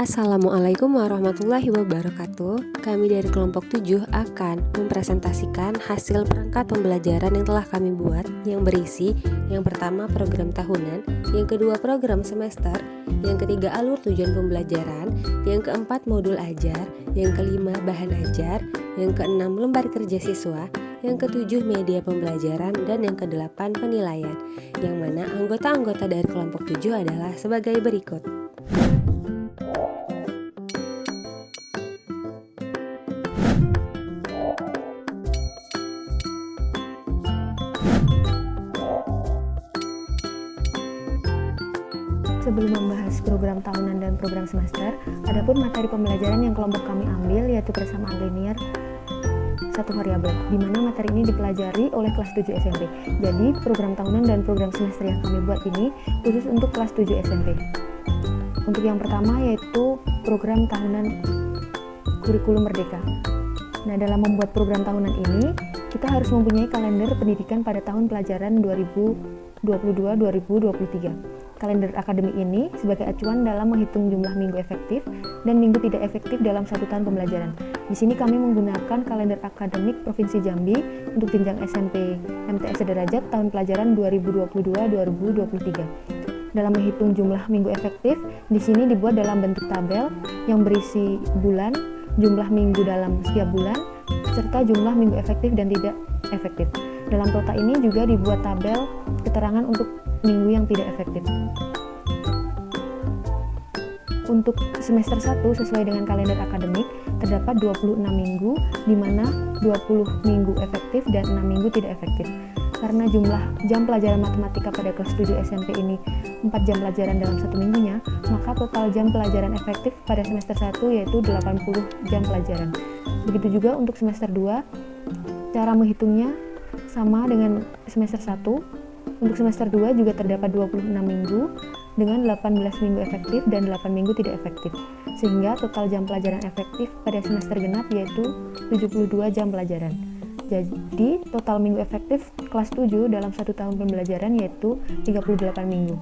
Assalamualaikum warahmatullahi wabarakatuh. Kami dari kelompok 7 akan mempresentasikan hasil perangkat pembelajaran yang telah kami buat, yang berisi yang pertama program tahunan, yang kedua program semester, yang ketiga alur tujuan pembelajaran, yang keempat modul ajar, yang kelima bahan ajar, yang keenam lembar kerja siswa, yang ketujuh media pembelajaran, dan yang kedelapan penilaian, yang mana anggota-anggota dari kelompok 7 adalah sebagai berikut. Sebelum membahas program tahunan dan program semester, adapun materi pembelajaran yang kelompok kami ambil yaitu persamaan linear satu variabel, di mana materi ini dipelajari oleh kelas 7 SMP. Jadi, program tahunan dan program semester yang kami buat ini khusus untuk kelas 7 SMP. Untuk yang pertama yaitu program tahunan kurikulum merdeka. Nah, dalam membuat program tahunan ini, kita harus mempunyai kalender pendidikan pada tahun pelajaran 2022-2023. Kalender akademik ini sebagai acuan dalam menghitung jumlah minggu efektif dan minggu tidak efektif dalam satu tahun pembelajaran. Di sini kami menggunakan kalender akademik Provinsi Jambi untuk jenjang SMP MTS sederajat tahun pelajaran 2022-2023. Dalam menghitung jumlah minggu efektif, di sini dibuat dalam bentuk tabel yang berisi bulan, jumlah minggu dalam setiap bulan, serta jumlah minggu efektif dan tidak efektif. Dalam nota ini juga dibuat tabel keterangan untuk minggu yang tidak efektif. Untuk semester 1 sesuai dengan kalender akademik terdapat 26 minggu, di mana 20 minggu efektif dan 6 minggu tidak efektif. Karena jumlah jam pelajaran matematika pada kelas 7 SMP ini 4 jam pelajaran dalam satu minggunya, maka total jam pelajaran efektif pada semester 1 yaitu 80 jam pelajaran. Begitu juga untuk semester 2, cara menghitungnya sama dengan semester 1. Untuk semester 2 juga terdapat 26 minggu dengan 18 minggu efektif dan 8 minggu tidak efektif. Sehingga total jam pelajaran efektif pada semester genap yaitu 72 jam pelajaran. Jadi total minggu efektif kelas 7 dalam satu tahun pembelajaran yaitu 38 minggu.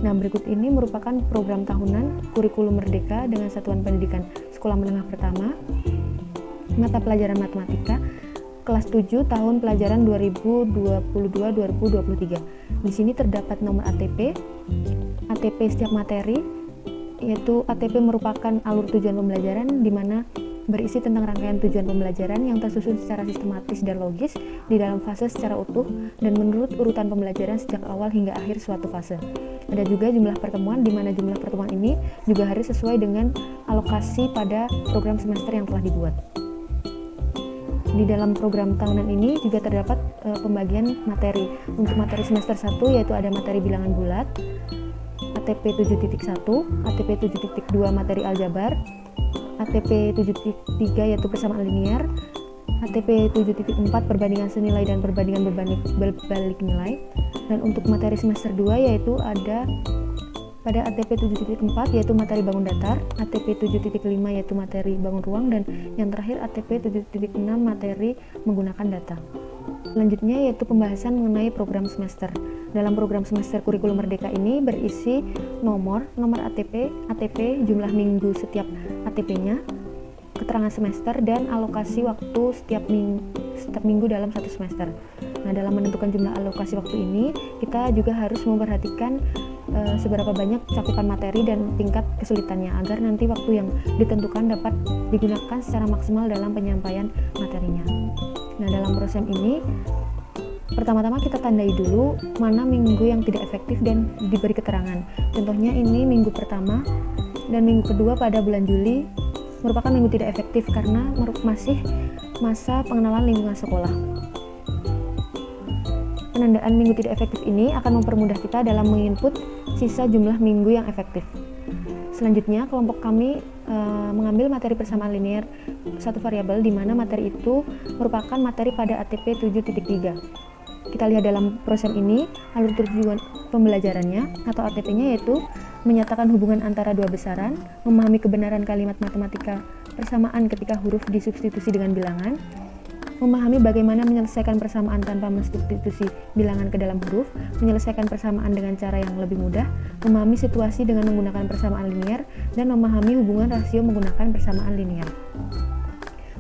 Nah, berikut ini merupakan program tahunan kurikulum merdeka dengan satuan pendidikan sekolah menengah pertama, mata pelajaran matematika, kelas 7 tahun pelajaran 2022-2023. Di sini terdapat nomor ATP setiap materi, yaitu ATP merupakan alur tujuan pembelajaran di mana berisi tentang rangkaian tujuan pembelajaran yang tersusun secara sistematis dan logis di dalam fase secara utuh dan menurut urutan pembelajaran sejak awal hingga akhir suatu fase. Ada juga jumlah pertemuan di mana jumlah pertemuan ini juga harus sesuai dengan alokasi pada program semester yang telah dibuat. Di dalam program tahunan ini juga terdapat pembagian materi. Untuk materi semester 1 yaitu ada materi bilangan bulat, ATP 7.1, ATP 7.2 materi aljabar, ATP 7.3 yaitu persamaan linear, ATP 7.4 perbandingan senilai dan perbandingan berbalik nilai. Dan untuk materi semester 2 yaitu ada pada ATP 7.4 yaitu materi bangun datar, ATP 7.5 yaitu materi bangun ruang, dan yang terakhir ATP 7.6 materi menggunakan data. Selanjutnya yaitu pembahasan mengenai program semester. Dalam program semester kurikulum merdeka ini berisi nomor ATP, jumlah minggu setiap ATP-nya, keterangan semester, dan alokasi waktu setiap minggu dalam satu semester. Nah, dalam menentukan jumlah alokasi waktu ini, kita juga harus memperhatikan seberapa banyak cakupan materi dan tingkat kesulitannya agar nanti waktu yang ditentukan dapat digunakan secara maksimal dalam penyampaian materinya. Nah, dalam proses ini pertama-tama kita tandai dulu mana minggu yang tidak efektif dan diberi keterangan. Contohnya ini minggu pertama dan minggu kedua pada bulan Juli merupakan minggu tidak efektif karena masih masa pengenalan lingkungan sekolah. Penandaan minggu tidak efektif ini akan mempermudah kita dalam menginput sisa jumlah minggu yang efektif. Selanjutnya, kelompok kami mengambil materi persamaan linear satu variabel di mana materi itu merupakan materi pada ATP 7.3. Kita lihat dalam proses ini, alur tujuan pembelajarannya atau ATP-nya yaitu menyatakan hubungan antara dua besaran, memahami kebenaran kalimat matematika persamaan ketika huruf disubstitusi dengan bilangan, memahami bagaimana menyelesaikan persamaan tanpa mensubstitusi bilangan ke dalam huruf, menyelesaikan persamaan dengan cara yang lebih mudah, memahami situasi dengan menggunakan persamaan linear, dan memahami hubungan rasio menggunakan persamaan linear.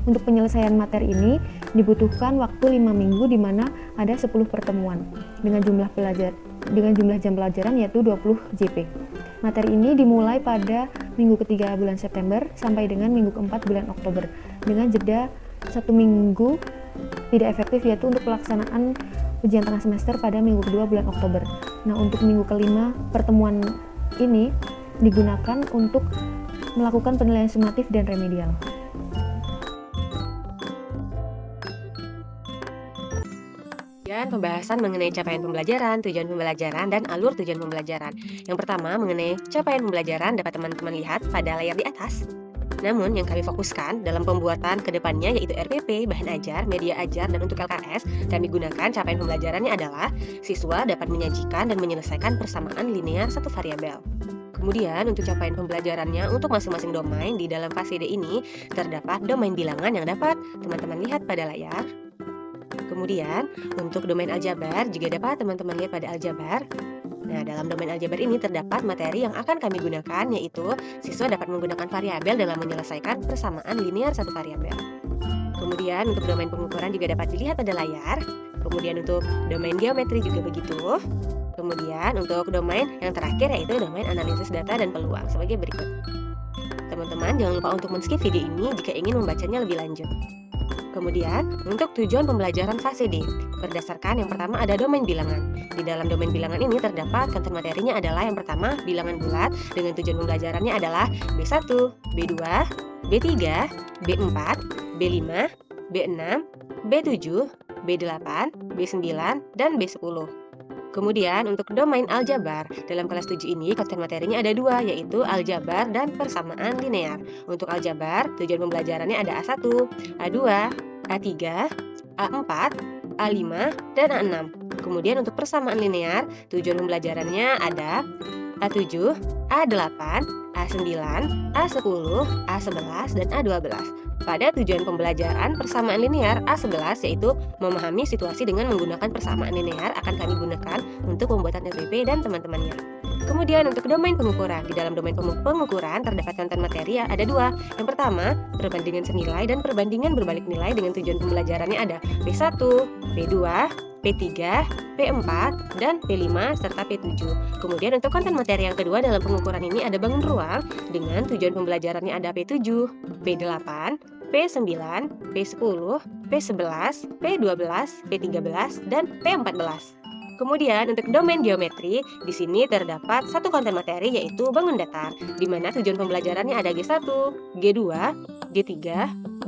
Untuk penyelesaian materi ini dibutuhkan waktu 5 minggu di mana ada 10 pertemuan dengan jumlah jam pelajaran yaitu 20 JP. Materi ini dimulai pada minggu ketiga bulan September sampai dengan minggu keempat bulan Oktober dengan jeda 1 minggu tidak efektif yaitu untuk pelaksanaan ujian tengah semester pada minggu kedua bulan Oktober. Nah, untuk minggu kelima pertemuan ini digunakan untuk melakukan penilaian sumatif dan remedial. Dan pembahasan mengenai capaian pembelajaran, tujuan pembelajaran, dan alur tujuan pembelajaran. Yang pertama, mengenai capaian pembelajaran dapat teman-teman lihat pada layar di atas. Namun, yang kami fokuskan dalam pembuatan kedepannya yaitu RPP, bahan ajar, media ajar, dan untuk LKS, kami gunakan capaian pembelajarannya adalah siswa dapat menyajikan dan menyelesaikan persamaan linear satu variabel. Kemudian, untuk capaian pembelajarannya untuk masing-masing domain di dalam fase D ini, terdapat domain bilangan yang dapat teman-teman lihat pada layar. Kemudian, untuk domain aljabar juga dapat teman-teman lihat pada aljabar. Nah, dalam domain aljabar ini terdapat materi yang akan kami gunakan, yaitu siswa dapat menggunakan variabel dalam menyelesaikan persamaan linear satu variabel. Kemudian, untuk domain pengukuran juga dapat dilihat pada layar. Kemudian, untuk domain geometri juga begitu. Kemudian, untuk domain yang terakhir yaitu domain analisis data dan peluang sebagai berikut. Teman-teman, jangan lupa untuk men-skip video ini jika ingin membacanya lebih lanjut. Kemudian, untuk tujuan pembelajaran fase D, berdasarkan yang pertama ada domain bilangan. Di dalam domain bilangan ini terdapat konten materinya adalah yang pertama bilangan bulat dengan tujuan pembelajarannya adalah B1, B2, B3, B4, B5, B6, B7, B8, B9, dan B10. Kemudian untuk domain aljabar, dalam kelas 7 ini konten materinya ada dua, yaitu aljabar dan persamaan linear. Untuk aljabar, tujuan pembelajarannya ada A1, A2, A3, A4, A5, dan A6. Kemudian untuk persamaan linear, tujuan pembelajarannya ada A7, A8, A9, A10, A11, dan A12. Pada tujuan pembelajaran persamaan linear A11 yaitu memahami situasi dengan menggunakan persamaan linear akan kami gunakan untuk pembuatan RPP dan teman-temannya. Kemudian untuk domain pengukuran, di dalam domain pengukuran terdapat konten materi ada dua. Yang pertama, perbandingan senilai dan perbandingan berbalik nilai dengan tujuan pembelajarannya ada P1, P2, P3, P4, dan P5, serta P7. Kemudian untuk konten materi yang kedua dalam pengukuran ini ada bangun ruang dengan tujuan pembelajarannya ada P7, P8, P9, P10, P11, P12, P13, dan P14. Kemudian untuk domain geometri, di sini terdapat satu konten materi yaitu bangun datar, di mana tujuan pembelajarannya ada G1, G2, G3,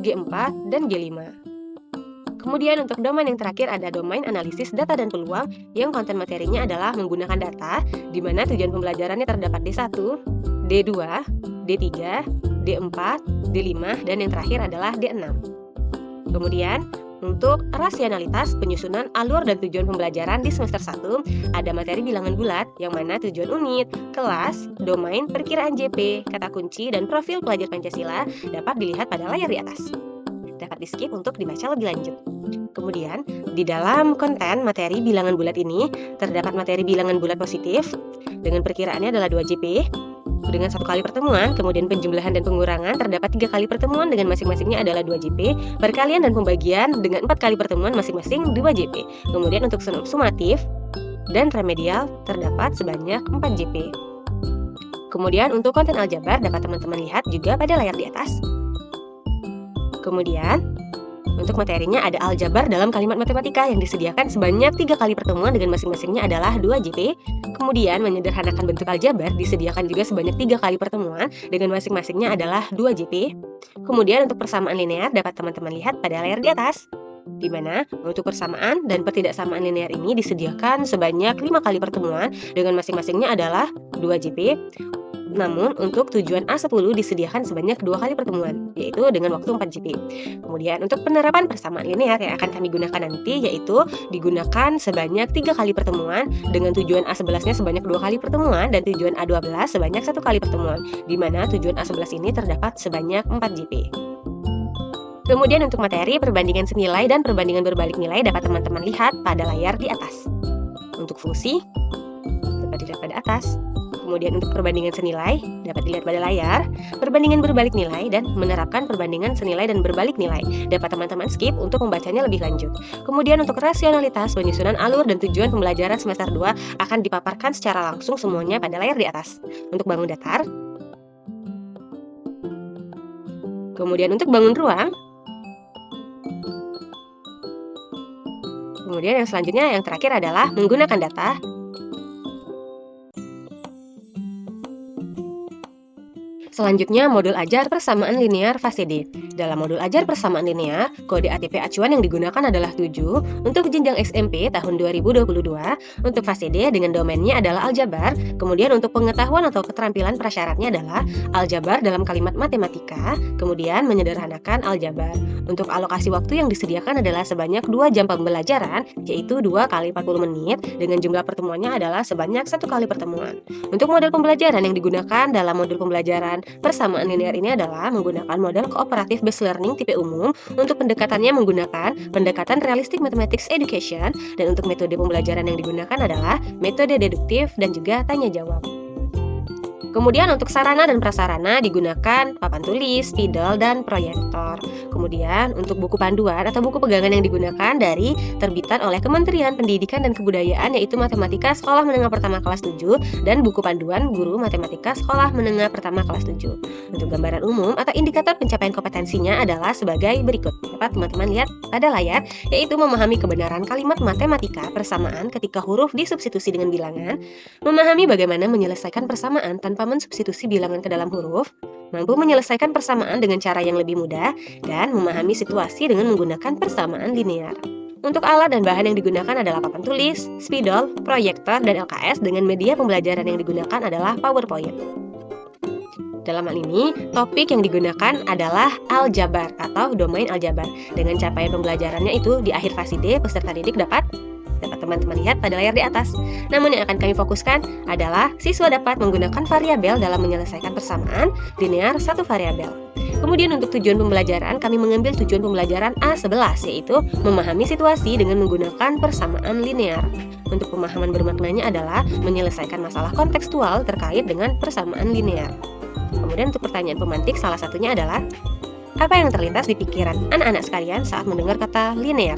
G4, dan G5. Kemudian untuk domain yang terakhir ada domain analisis data dan peluang yang konten materinya adalah menggunakan data, di mana tujuan pembelajarannya terdapat D1, D2, D3, D4, D5, dan yang terakhir adalah D6. Kemudian untuk rasionalitas penyusunan alur dan tujuan pembelajaran di semester 1 ada materi bilangan bulat yang mana tujuan unit, kelas, domain, perkiraan JP, kata kunci, dan profil pelajar Pancasila dapat dilihat pada layar di atas. Dapat di-skip untuk dibaca lebih lanjut. Kemudian, di dalam konten materi bilangan bulat ini terdapat materi bilangan bulat positif dengan perkiraannya adalah 2 JP dengan 1 kali pertemuan, kemudian penjumlahan dan pengurangan terdapat 3 kali pertemuan dengan masing-masingnya adalah 2 JP, perkalian dan pembagian dengan 4 kali pertemuan masing-masing 2 JP. Kemudian untuk sumatif dan remedial terdapat sebanyak 4 JP. Kemudian untuk konten aljabar dapat teman-teman lihat juga pada layar di atas. Kemudian untuk materinya ada aljabar dalam kalimat matematika yang disediakan sebanyak 3 kali pertemuan dengan masing-masingnya adalah 2 JP. Kemudian menyederhanakan bentuk aljabar disediakan juga sebanyak 3 kali pertemuan dengan masing-masingnya adalah 2 JP. Kemudian untuk persamaan linear dapat teman-teman lihat pada layar di atas, di mana untuk persamaan dan pertidaksamaan linear ini disediakan sebanyak 5 kali pertemuan dengan masing-masingnya adalah 2 JP. Namun untuk tujuan A10 disediakan sebanyak 2 kali pertemuan, yaitu dengan waktu 4 JP. Kemudian untuk penerapan persamaan linear yang akan kami gunakan nanti yaitu digunakan sebanyak 3 kali pertemuan dengan tujuan A11-nya sebanyak 2 kali pertemuan dan tujuan A12 sebanyak 1 kali pertemuan, di mana tujuan A11 ini terdapat sebanyak 4 JP. Kemudian untuk materi, perbandingan senilai dan perbandingan berbalik nilai dapat teman-teman lihat pada layar di atas. Untuk fungsi, dapat dilihat pada atas. Kemudian untuk perbandingan senilai, dapat dilihat pada layar. Perbandingan berbalik nilai dan menerapkan perbandingan senilai dan berbalik nilai. Dapat teman-teman skip untuk membacanya lebih lanjut. Kemudian untuk rasionalitas, penyusunan alur dan tujuan pembelajaran semester 2 akan dipaparkan secara langsung semuanya pada layar di atas. Untuk bangun datar. Kemudian untuk bangun ruang. Kemudian yang selanjutnya, yang terakhir adalah menggunakan data. Selanjutnya, modul ajar persamaan linear fase D. Dalam modul ajar persamaan linear, kode ATP acuan yang digunakan adalah 7 untuk jenjang SMP tahun 2022. Untuk fase D dengan domainnya adalah aljabar. Kemudian untuk pengetahuan atau keterampilan prasyaratnya adalah aljabar dalam kalimat matematika, kemudian menyederhanakan aljabar. Untuk alokasi waktu yang disediakan adalah sebanyak 2 jam pembelajaran, yaitu 2 kali 40 menit, dengan jumlah pertemuannya adalah sebanyak 1 kali pertemuan. Untuk model pembelajaran yang digunakan dalam modul pembelajaran persamaan linear ini adalah menggunakan model cooperative based learning tipe umum. Untuk pendekatannya menggunakan pendekatan realistic mathematics education, dan untuk metode pembelajaran yang digunakan adalah metode deduktif dan juga tanya jawab. Kemudian untuk sarana dan prasarana digunakan papan tulis, spidol, dan proyektor. Kemudian untuk buku panduan atau buku pegangan yang digunakan dari terbitan oleh Kementerian Pendidikan dan Kebudayaan, yaitu Matematika Sekolah Menengah Pertama kelas 7 dan buku panduan guru Matematika Sekolah Menengah Pertama kelas 7. Untuk gambaran umum atau indikator pencapaian kompetensinya adalah sebagai berikut. Dapat teman-teman lihat pada layar, yaitu memahami kebenaran kalimat matematika persamaan ketika huruf disubstitusi dengan bilangan, memahami bagaimana menyelesaikan persamaan tanpa mensubstitusi bilangan ke dalam huruf, mampu menyelesaikan persamaan dengan cara yang lebih mudah, dan memahami situasi dengan menggunakan persamaan linear. Untuk alat dan bahan yang digunakan adalah papan tulis, spidol, proyektor, dan LKS dengan media pembelajaran yang digunakan adalah PowerPoint. Dalam hal ini, topik yang digunakan adalah aljabar atau domain aljabar. Dengan capaian pembelajarannya itu di akhir fase D, peserta didik dapat teman-teman lihat pada layar di atas. Namun yang akan kami fokuskan adalah siswa dapat menggunakan variabel dalam menyelesaikan persamaan linear satu variabel. Kemudian untuk tujuan pembelajaran, kami mengambil tujuan pembelajaran A11, yaitu memahami situasi dengan menggunakan persamaan linear. Untuk pemahaman bermaknanya adalah menyelesaikan masalah kontekstual terkait dengan persamaan linear. Kemudian untuk pertanyaan pemantik, salah satunya adalah apa yang terlintas di pikiran anak-anak sekalian saat mendengar kata linear?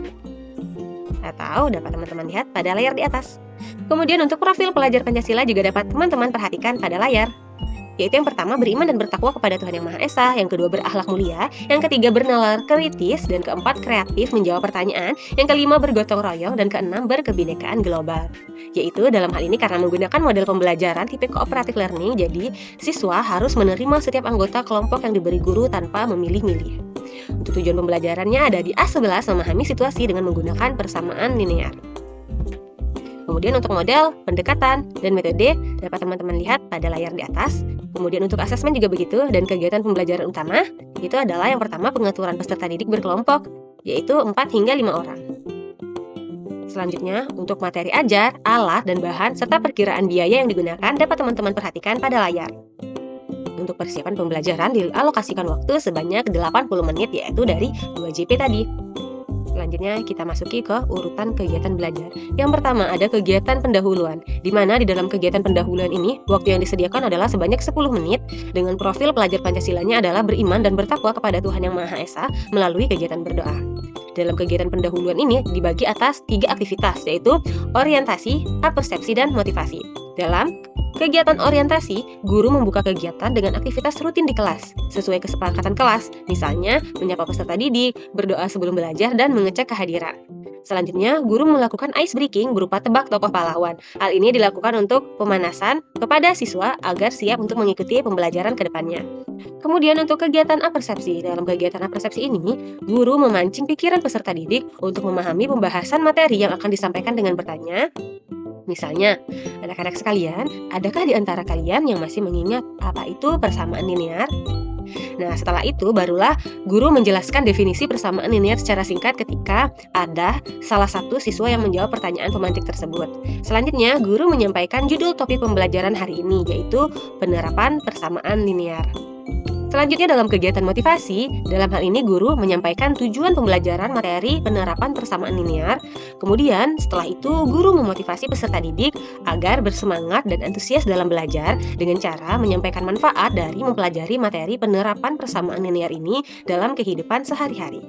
Atau dapat teman-teman lihat pada layar di atas. Kemudian untuk profil pelajar Pancasila juga dapat teman-teman perhatikan pada layar, yaitu yang pertama beriman dan bertakwa kepada Tuhan Yang Maha Esa, yang kedua berakhlak mulia, yang ketiga bernalar kritis, dan keempat kreatif menjawab pertanyaan, yang kelima bergotong royong, dan keenam berkebinekaan global. Yaitu dalam hal ini karena menggunakan model pembelajaran tipe cooperative learning, jadi siswa harus menerima setiap anggota kelompok yang diberi guru tanpa memilih-milih. Untuk tujuan pembelajarannya ada di A11, memahami situasi dengan menggunakan persamaan linear. Kemudian untuk model, pendekatan, dan metode dapat teman-teman lihat pada layar di atas. Kemudian untuk asesmen juga begitu, dan kegiatan pembelajaran utama itu adalah yang pertama pengaturan peserta didik berkelompok, yaitu 4 hingga 5 orang. Selanjutnya, untuk materi ajar, alat, dan bahan, serta perkiraan biaya yang digunakan dapat teman-teman perhatikan pada layar. Untuk persiapan pembelajaran dialokasikan waktu sebanyak 80 menit, yaitu dari 2 JP tadi. Selanjutnya kita masuki ke urutan kegiatan belajar. Yang pertama ada kegiatan pendahuluan, di mana di dalam kegiatan pendahuluan ini waktu yang disediakan adalah sebanyak 10 menit dengan profil pelajar Pancasilanya adalah beriman dan bertakwa kepada Tuhan Yang Maha Esa melalui kegiatan berdoa. Dalam kegiatan pendahuluan ini dibagi atas 3 aktivitas, yaitu orientasi, persepsi, dan motivasi. Dalam kegiatan orientasi, guru membuka kegiatan dengan aktivitas rutin di kelas, sesuai kesepakatan kelas, misalnya menyapa peserta didik, berdoa sebelum belajar, dan mengecek kehadiran. Selanjutnya, guru melakukan ice breaking berupa tebak tokoh pahlawan. Hal ini dilakukan untuk pemanasan kepada siswa agar siap untuk mengikuti pembelajaran ke depannya. Kemudian untuk kegiatan apersepsi. Dalam kegiatan apersepsi ini, guru memancing pikiran peserta didik untuk memahami pembahasan materi yang akan disampaikan dengan bertanya. Misalnya, anak-anak sekalian, adakah di antara kalian yang masih mengingat apa itu persamaan linear? Nah, setelah itu barulah guru menjelaskan definisi persamaan linear secara singkat ketika ada salah satu siswa yang menjawab pertanyaan pemantik tersebut. Selanjutnya, guru menyampaikan judul topik pembelajaran hari ini, yaitu penerapan persamaan linear. Selanjutnya dalam kegiatan motivasi, dalam hal ini guru menyampaikan tujuan pembelajaran materi penerapan persamaan linear. Kemudian setelah itu guru memotivasi peserta didik agar bersemangat dan antusias dalam belajar dengan cara menyampaikan manfaat dari mempelajari materi penerapan persamaan linear ini dalam kehidupan sehari-hari.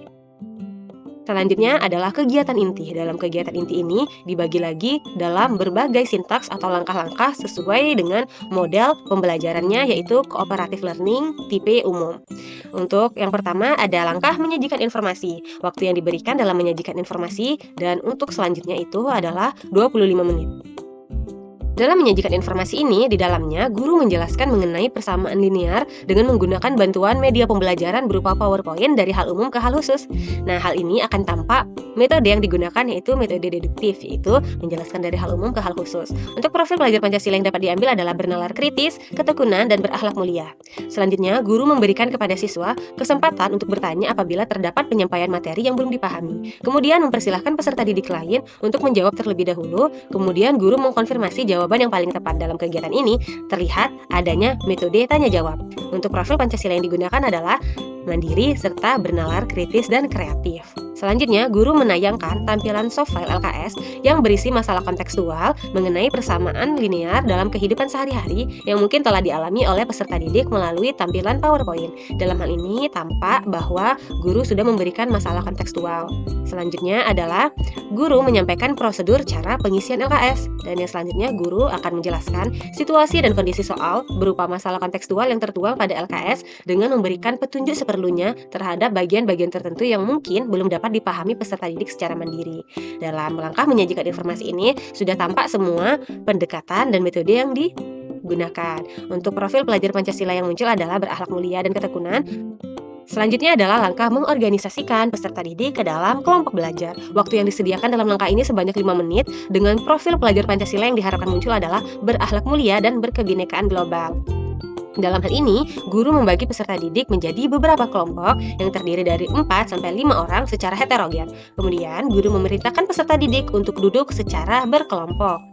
Selanjutnya adalah kegiatan inti. Dalam kegiatan inti ini dibagi lagi dalam berbagai sintaks atau langkah-langkah sesuai dengan model pembelajarannya, yaitu cooperative learning tipe umum. Untuk yang pertama ada langkah menyajikan informasi. Waktu yang diberikan dalam menyajikan informasi, dan untuk selanjutnya itu adalah 25 menit. Dalam menyajikan informasi ini, di dalamnya guru menjelaskan mengenai persamaan linear dengan menggunakan bantuan media pembelajaran berupa PowerPoint dari hal umum ke hal khusus. Nah, hal ini akan tampak metode yang digunakan yaitu metode deduktif, yaitu menjelaskan dari hal umum ke hal khusus. Untuk profil pelajar Pancasila yang dapat diambil adalah bernalar kritis, ketekunan, dan berakhlak mulia. Selanjutnya, guru memberikan kepada siswa kesempatan untuk bertanya apabila terdapat penyampaian materi yang belum dipahami. Kemudian mempersilahkan peserta didik lain untuk menjawab terlebih dahulu. Kemudian guru mengkonfirmasi jawaban yang paling tepat. Dalam kegiatan ini terlihat adanya metode tanya jawab. Untuk profil Pancasila yang digunakan adalah mandiri serta bernalar kritis dan kreatif. Selanjutnya, guru menayangkan tampilan soft file LKS yang berisi masalah kontekstual mengenai persamaan linear dalam kehidupan sehari-hari yang mungkin telah dialami oleh peserta didik melalui tampilan PowerPoint. Dalam hal ini tampak bahwa guru sudah memberikan masalah kontekstual. Selanjutnya adalah guru menyampaikan prosedur cara pengisian LKS, dan yang selanjutnya guru akan menjelaskan situasi dan kondisi soal berupa masalah kontekstual yang tertuang pada LKS dengan memberikan petunjuk seperlunya terhadap bagian-bagian tertentu yang mungkin belum dapat dipahami peserta didik secara mandiri. Dalam langkah menyajikan informasi ini sudah tampak semua pendekatan dan metode yang digunakan. Untuk profil pelajar Pancasila yang muncul adalah berakhlak mulia dan ketekunan. Selanjutnya adalah langkah mengorganisasikan peserta didik ke dalam kelompok belajar. Waktu yang disediakan dalam langkah ini sebanyak 5 menit, dengan profil pelajar Pancasila yang diharapkan muncul adalah berakhlak mulia dan berkebinekaan global. Dalam hal ini, guru membagi peserta didik menjadi beberapa kelompok yang terdiri dari 4-5 orang secara heterogen. Kemudian, guru memerintahkan peserta didik untuk duduk secara berkelompok.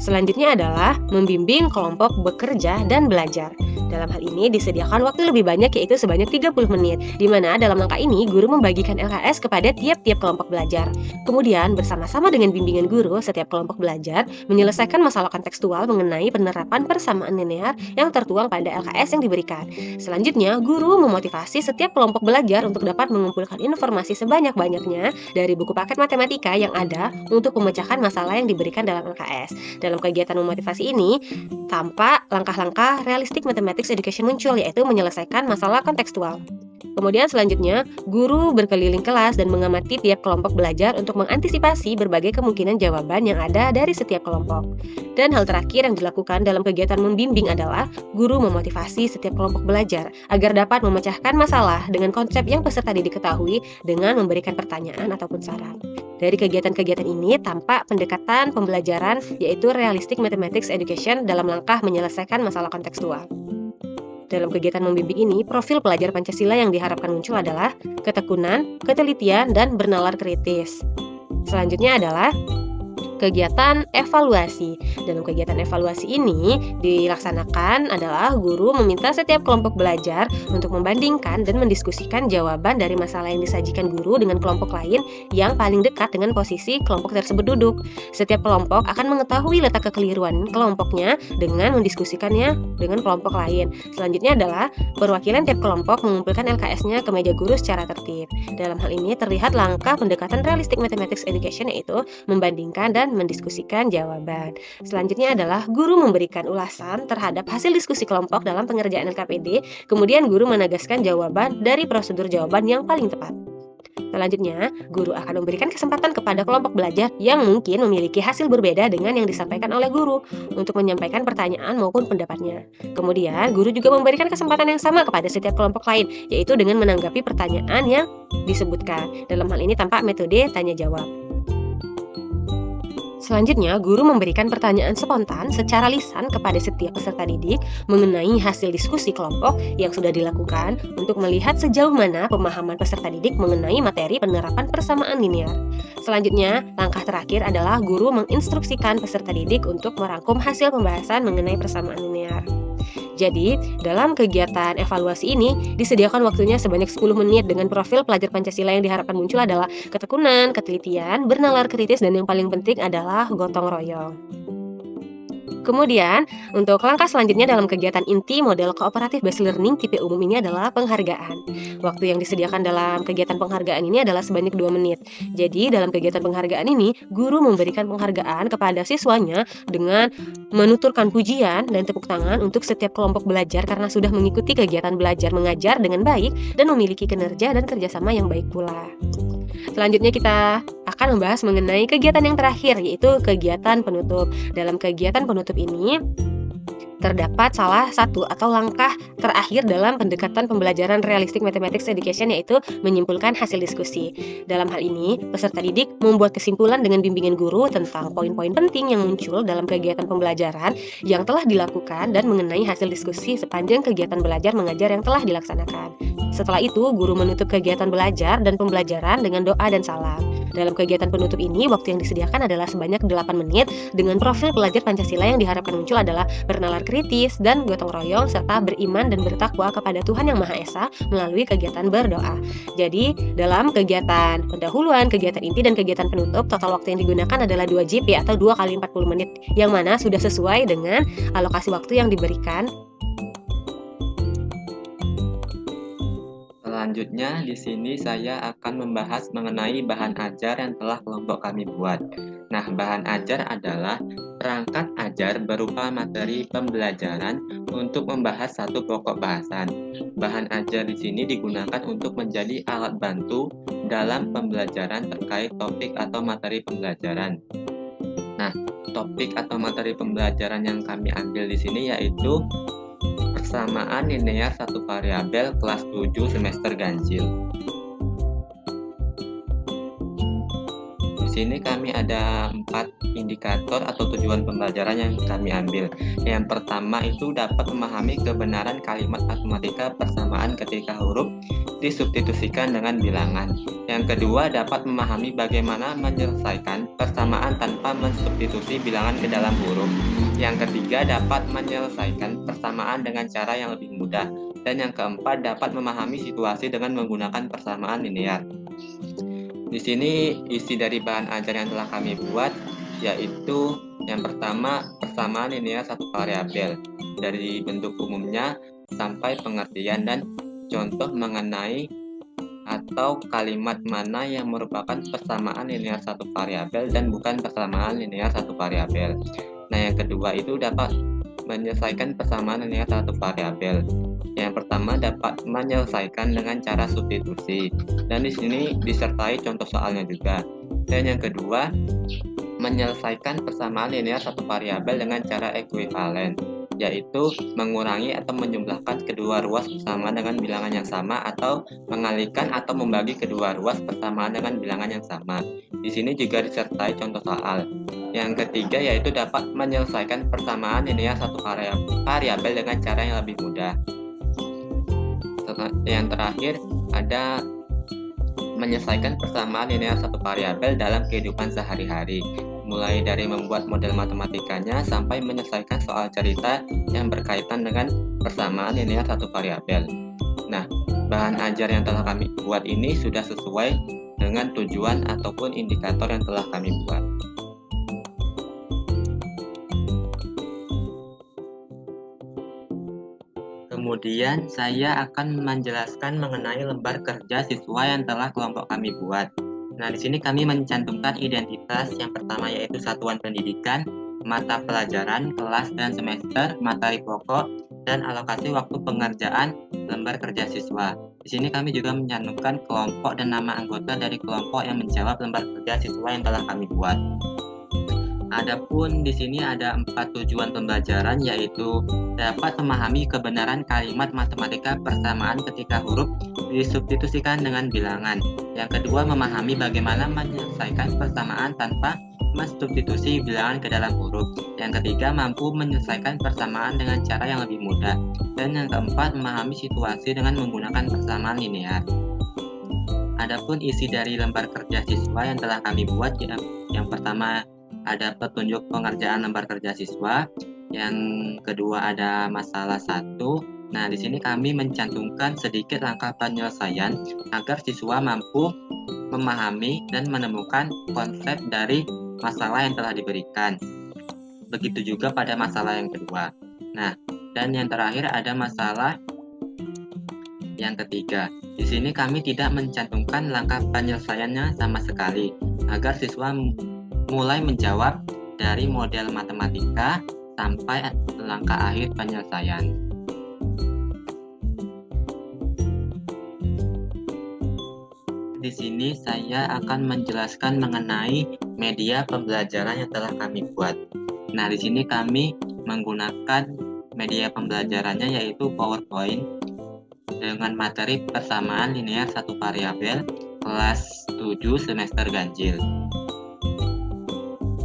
Selanjutnya adalah membimbing kelompok bekerja dan belajar. Dalam hal ini disediakan waktu lebih banyak, yaitu sebanyak 30 menit, di mana dalam langkah ini guru membagikan LKS kepada tiap-tiap kelompok belajar. Kemudian bersama-sama dengan bimbingan guru, setiap kelompok belajar menyelesaikan masalah kontekstual mengenai penerapan persamaan linear yang tertuang pada LKS yang diberikan. Selanjutnya, guru memotivasi setiap kelompok belajar untuk dapat mengumpulkan informasi sebanyak-banyaknya dari buku paket matematika yang ada untuk memecahkan masalah yang diberikan dalam LKS. Dalam kegiatan memotivasi ini, tampak langkah-langkah realistic mathematics education muncul, yaitu menyelesaikan masalah kontekstual. Kemudian selanjutnya, guru berkeliling kelas dan mengamati tiap kelompok belajar untuk mengantisipasi berbagai kemungkinan jawaban yang ada dari setiap kelompok. Dan hal terakhir yang dilakukan dalam kegiatan membimbing adalah guru memotivasi setiap kelompok belajar agar dapat memecahkan masalah dengan konsep yang peserta didik ketahui dengan memberikan pertanyaan ataupun saran. Dari kegiatan-kegiatan ini tampak pendekatan pembelajaran, yaitu realistic mathematics education dalam langkah menyelesaikan masalah kontekstual. Dalam kegiatan membimbing ini, profil pelajar Pancasila yang diharapkan muncul adalah ketekunan, ketelitian, dan bernalar kritis. Selanjutnya adalah kegiatan evaluasi. Dalam kegiatan evaluasi ini dilaksanakan adalah guru meminta setiap kelompok belajar untuk membandingkan dan mendiskusikan jawaban dari masalah yang disajikan guru dengan kelompok lain yang paling dekat dengan posisi kelompok tersebut duduk. Setiap kelompok akan mengetahui letak kekeliruan kelompoknya dengan mendiskusikannya dengan kelompok lain. Selanjutnya adalah perwakilan tiap kelompok mengumpulkan LKS-nya ke meja guru secara tertib. Dalam hal ini terlihat langkah pendekatan realistic mathematics education, yaitu membandingkan dan mendiskusikan jawaban. Selanjutnya adalah guru memberikan ulasan terhadap hasil diskusi kelompok dalam pengerjaan LKPD, kemudian guru menegaskan jawaban dari prosedur jawaban yang paling tepat. Selanjutnya, guru akan memberikan kesempatan kepada kelompok belajar yang mungkin memiliki hasil berbeda dengan yang disampaikan oleh guru untuk menyampaikan pertanyaan maupun pendapatnya. Kemudian, guru juga memberikan kesempatan yang sama kepada setiap kelompok lain, yaitu dengan menanggapi pertanyaan yang disebutkan. Dalam hal ini tampak metode tanya jawab. Selanjutnya, guru memberikan pertanyaan spontan secara lisan kepada setiap peserta didik mengenai hasil diskusi kelompok yang sudah dilakukan untuk melihat sejauh mana pemahaman peserta didik mengenai materi penerapan persamaan linear. Selanjutnya, langkah terakhir adalah guru menginstruksikan peserta didik untuk merangkum hasil pembahasan mengenai persamaan linear. Jadi, dalam kegiatan evaluasi ini disediakan waktunya sebanyak 10 menit dengan profil pelajar Pancasila yang diharapkan muncul adalah ketekunan, ketelitian, bernalar kritis, dan yang paling penting adalah gotong royong. Kemudian, untuk langkah selanjutnya dalam kegiatan inti model kooperatif based learning tipe umum ini adalah penghargaan. Waktu yang disediakan dalam kegiatan penghargaan ini adalah sebanyak 2 menit. Jadi, dalam kegiatan penghargaan ini, guru memberikan penghargaan kepada siswanya dengan menuturkan pujian dan tepuk tangan untuk setiap kelompok belajar karena sudah mengikuti kegiatan belajar mengajar dengan baik dan memiliki kinerja dan kerjasama yang baik pula. Selanjutnya kita akan membahas mengenai kegiatan yang terakhir, yaitu kegiatan penutup. Dalam kegiatan penutup ini terdapat salah satu atau langkah terakhir dalam pendekatan pembelajaran realistic mathematics education, yaitu menyimpulkan hasil diskusi. Dalam hal ini, peserta didik membuat kesimpulan dengan bimbingan guru tentang poin-poin penting yang muncul dalam kegiatan pembelajaran yang telah dilakukan dan mengenai hasil diskusi sepanjang kegiatan belajar mengajar yang telah dilaksanakan. Setelah itu, guru menutup kegiatan belajar dan pembelajaran dengan doa dan salam. Dalam kegiatan penutup ini, waktu yang disediakan adalah sebanyak 8 menit dengan profil pelajar Pancasila yang diharapkan muncul adalah bernalar kritis dan gotong royong serta beriman dan bertakwa kepada Tuhan Yang Maha Esa melalui kegiatan berdoa. Jadi, dalam kegiatan pendahuluan, kegiatan inti, dan kegiatan penutup, total waktu yang digunakan adalah 2 JP atau 2 kali 40 menit, yang mana sudah sesuai dengan alokasi waktu yang diberikan. Selanjutnya, di sini saya akan membahas mengenai bahan ajar yang telah kelompok kami buat. Nah, bahan ajar adalah perangkat ajar berupa materi pembelajaran untuk membahas satu pokok bahasan. Bahan ajar di sini digunakan untuk menjadi alat bantu dalam pembelajaran terkait topik atau materi pembelajaran. Nah, topik atau materi pembelajaran yang kami ambil di sini yaitu persamaan linear satu variabel kelas 7 semester ganjil. Di sini kami ada 4 indikator atau tujuan pembelajaran yang kami ambil. Yang pertama itu dapat memahami kebenaran kalimat matematika persamaan ketika huruf disubstitusikan dengan bilangan. Yang kedua dapat memahami bagaimana menyelesaikan persamaan tanpa mensubstitusi bilangan ke dalam huruf. Yang ketiga dapat menyelesaikan persamaan dengan cara yang lebih mudah. Dan yang keempat dapat memahami situasi dengan menggunakan persamaan linear. Di sini isi dari bahan ajar yang telah kami buat yaitu yang pertama persamaan linear satu variabel dari bentuk umumnya sampai pengertian dan contoh mengenai atau kalimat mana yang merupakan persamaan linear satu variabel dan bukan persamaan linear satu variabel. Nah, yang kedua itu dapat menyelesaikan persamaan linear satu variabel. Yang pertama dapat menyelesaikan dengan cara substitusi dan di sini disertai contoh soalnya juga. Dan yang kedua menyelesaikan persamaan linear satu variabel dengan cara ekuivalen, yaitu mengurangi atau menjumlahkan kedua ruas persamaan dengan bilangan yang sama atau mengalihkan atau membagi kedua ruas persamaan dengan bilangan yang sama. Di sini juga disertai contoh soal. Yang ketiga yaitu dapat menyelesaikan persamaan linear satu variabel dengan cara yang lebih mudah. Yang terakhir ada menyelesaikan persamaan linear satu variabel dalam kehidupan sehari-hari, mulai dari membuat model matematikanya sampai menyelesaikan soal cerita yang berkaitan dengan persamaan linear satu variabel. Nah, bahan ajar yang telah kami buat ini sudah sesuai dengan tujuan ataupun indikator yang telah kami buat. Kemudian saya akan menjelaskan mengenai lembar kerja siswa yang telah kelompok kami buat. Nah, di sini kami mencantumkan identitas yang pertama yaitu satuan pendidikan, mata pelajaran, kelas dan semester, materi pokok, dan alokasi waktu pengerjaan lembar kerja siswa. Di sini kami juga mencantumkan kelompok dan nama anggota dari kelompok yang menjawab lembar kerja siswa yang telah kami buat. Adapun di sini ada 4 tujuan pembelajaran yaitu dapat memahami kebenaran kalimat matematika persamaan ketika huruf disubstitusikan dengan bilangan. Yang kedua memahami bagaimana menyelesaikan persamaan tanpa mensubstitusi bilangan ke dalam huruf. Yang ketiga mampu menyelesaikan persamaan dengan cara yang lebih mudah. Dan yang keempat memahami situasi dengan menggunakan persamaan linear. Adapun isi dari lembar kerja siswa yang telah kami buat yang pertama ada petunjuk pengerjaan lembar kerja siswa, Yang kedua ada masalah 1. Nah, di sini kami mencantumkan sedikit langkah penyelesaian agar siswa mampu memahami dan menemukan konsep dari masalah yang telah diberikan. Begitu juga pada masalah yang kedua. Nah, dan yang terakhir ada masalah yang ketiga. Di sini kami tidak mencantumkan langkah penyelesaiannya sama sekali, agar siswa mulai menjawab dari model matematika sampai langkah akhir penyelesaian. Di sini saya akan menjelaskan mengenai media pembelajaran yang telah kami buat. Nah, di sini kami menggunakan media pembelajarannya yaitu PowerPoint dengan materi persamaan linear satu variabel kelas 7 semester ganjil.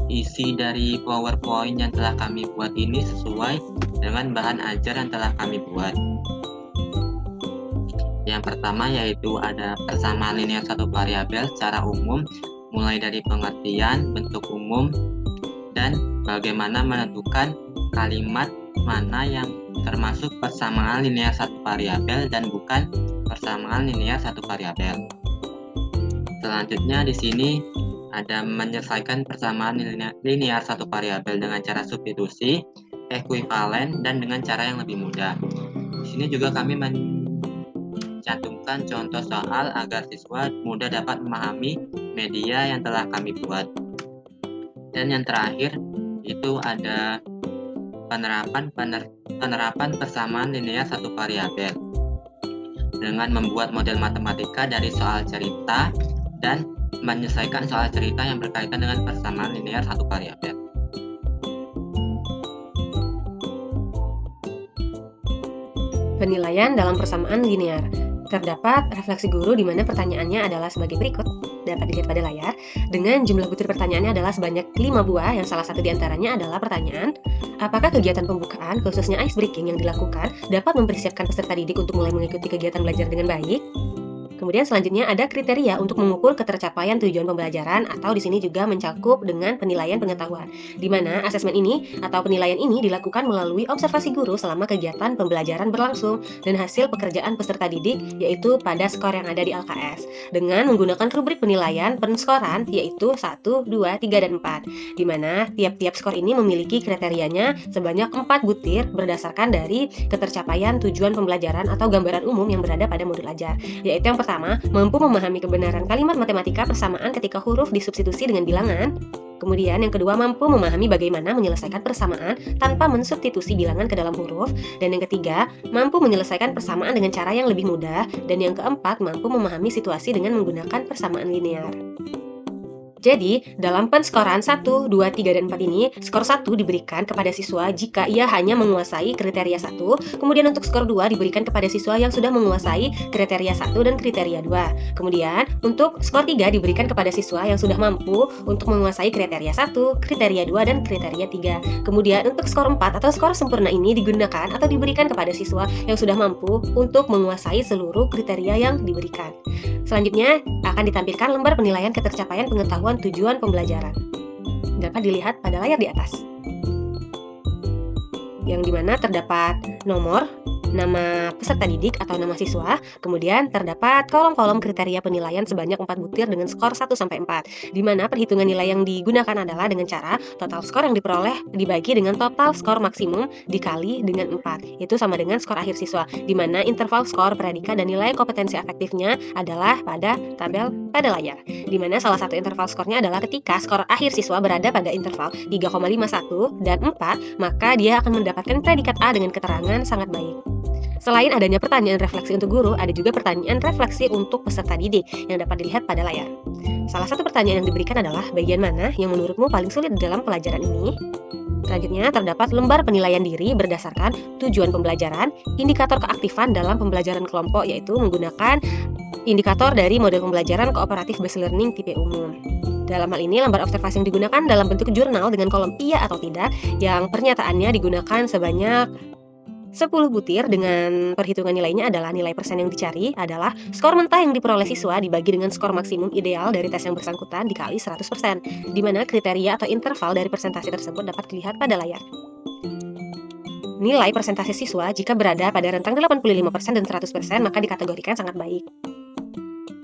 Isi dari PowerPoint yang telah kami buat ini sesuai dengan bahan ajar yang telah kami buat. Yang pertama yaitu ada persamaan linear satu variabel secara umum, mulai dari pengertian, bentuk umum, dan bagaimana menentukan kalimat mana yang termasuk persamaan linear satu variabel dan bukan persamaan linear satu variabel. Selanjutnya di sini ada menyelesaikan persamaan linear satu variabel dengan cara substitusi, ekuivalen, dan dengan cara yang lebih mudah. Di sini juga kami cantumkan contoh soal agar siswa mudah dapat memahami media yang telah kami buat. Dan yang terakhir itu ada penerapan persamaan linear satu variabel dengan membuat model matematika dari soal cerita dan menyelesaikan soal cerita yang berkaitan dengan persamaan linear satu variabel. Penilaian dalam persamaan linear. Terdapat refleksi guru di mana pertanyaannya adalah sebagai berikut, dapat dilihat pada layar, dengan jumlah butir pertanyaannya adalah sebanyak 5 buah, yang salah satu diantaranya adalah pertanyaan, apakah kegiatan pembukaan, khususnya ice breaking yang dilakukan, dapat mempersiapkan peserta didik untuk mulai mengikuti kegiatan belajar dengan baik? Kemudian selanjutnya ada kriteria untuk mengukur ketercapaian tujuan pembelajaran atau di sini juga mencakup dengan penilaian pengetahuan, di mana asesmen ini atau penilaian ini dilakukan melalui observasi guru selama kegiatan pembelajaran berlangsung dan hasil pekerjaan peserta didik yaitu pada skor yang ada di LKS dengan menggunakan rubrik penilaian penskoran yaitu 1, 2, 3, dan 4, di mana tiap-tiap skor ini memiliki kriterianya sebanyak 4 butir berdasarkan dari ketercapaian tujuan pembelajaran atau gambaran umum yang berada pada modul ajar, yaitu yang pertama, mampu memahami kebenaran kalimat matematika persamaan ketika huruf disubstitusi dengan bilangan. Kemudian yang kedua, mampu memahami bagaimana menyelesaikan persamaan tanpa mensubstitusi bilangan ke dalam huruf. Dan yang ketiga, mampu menyelesaikan persamaan dengan cara yang lebih mudah. Dan yang keempat, mampu memahami situasi dengan menggunakan persamaan linear. Jadi, dalam penskoran 1, 2, 3, dan 4 ini, skor 1 diberikan kepada siswa jika ia hanya menguasai kriteria 1, kemudian untuk skor 2 diberikan kepada siswa yang sudah menguasai kriteria 1 dan kriteria 2. Kemudian, untuk skor 3 diberikan kepada siswa yang sudah mampu untuk menguasai kriteria 1, kriteria 2, dan kriteria 3. Kemudian, untuk skor 4 atau skor sempurna ini digunakan atau diberikan kepada siswa yang sudah mampu untuk menguasai seluruh kriteria yang diberikan. Selanjutnya, akan ditampilkan lembar penilaian ketercapaian pengetahuan tujuan pembelajaran. Dapat dilihat pada layar di atas. Yang dimana terdapat nomor, nama peserta didik atau nama siswa, kemudian terdapat kolom-kolom kriteria penilaian sebanyak 4 butir dengan skor 1-4, di mana perhitungan nilai yang digunakan adalah dengan cara total skor yang diperoleh dibagi dengan total skor maksimum dikali dengan 4, itu sama dengan skor akhir siswa, di mana interval skor, predikat, dan nilai kompetensi efektifnya adalah pada tabel pada layar, di mana salah satu interval skornya adalah ketika skor akhir siswa berada pada interval 3,51 dan 4, maka dia akan mendapatkan predikat A dengan keterangan sangat baik. Selain adanya pertanyaan refleksi untuk guru, ada juga pertanyaan refleksi untuk peserta didik yang dapat dilihat pada layar. Salah satu pertanyaan yang diberikan adalah bagian mana yang menurutmu paling sulit di dalam pelajaran ini? Selanjutnya terdapat lembar penilaian diri berdasarkan tujuan pembelajaran, indikator keaktifan dalam pembelajaran kelompok yaitu menggunakan indikator dari model pembelajaran kooperatif based learning tipe umum. Dalam hal ini, lembar observasi yang digunakan dalam bentuk jurnal dengan kolom iya atau tidak yang pernyataannya digunakan sebanyak 10 butir dengan perhitungan nilainya adalah nilai persen yang dicari adalah skor mentah yang diperoleh siswa dibagi dengan skor maksimum ideal dari tes yang bersangkutan dikali 100%, di mana kriteria atau interval dari persentase tersebut dapat dilihat pada layar. nilai presentasi siswa jika berada pada rentang 85% dan 100% maka dikategorikan sangat baik.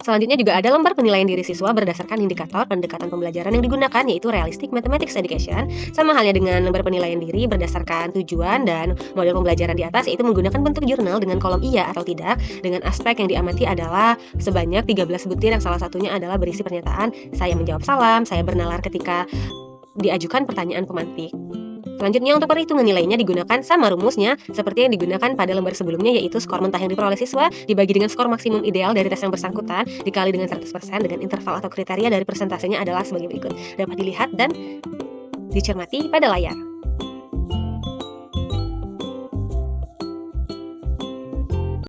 Selanjutnya juga ada lembar penilaian diri siswa berdasarkan indikator pendekatan pembelajaran yang digunakan, yaitu Realistic Mathematics Education. Sama halnya dengan lembar penilaian diri berdasarkan tujuan dan model pembelajaran di atas, yaitu menggunakan bentuk jurnal dengan kolom iya atau tidak, dengan aspek yang diamati adalah sebanyak 13 butir yang salah satunya adalah berisi pernyataan saya menjawab salam, saya bernalar ketika diajukan pertanyaan pemantik. Selanjutnya untuk perhitungan nilainya digunakan sama rumusnya seperti yang digunakan pada lembar sebelumnya, yaitu skor mentah yang diperoleh siswa dibagi dengan skor maksimum ideal dari tes yang bersangkutan dikali dengan 100% dengan interval atau kriteria dari persentasenya adalah sebagai berikut. Dapat dilihat dan dicermati pada layar.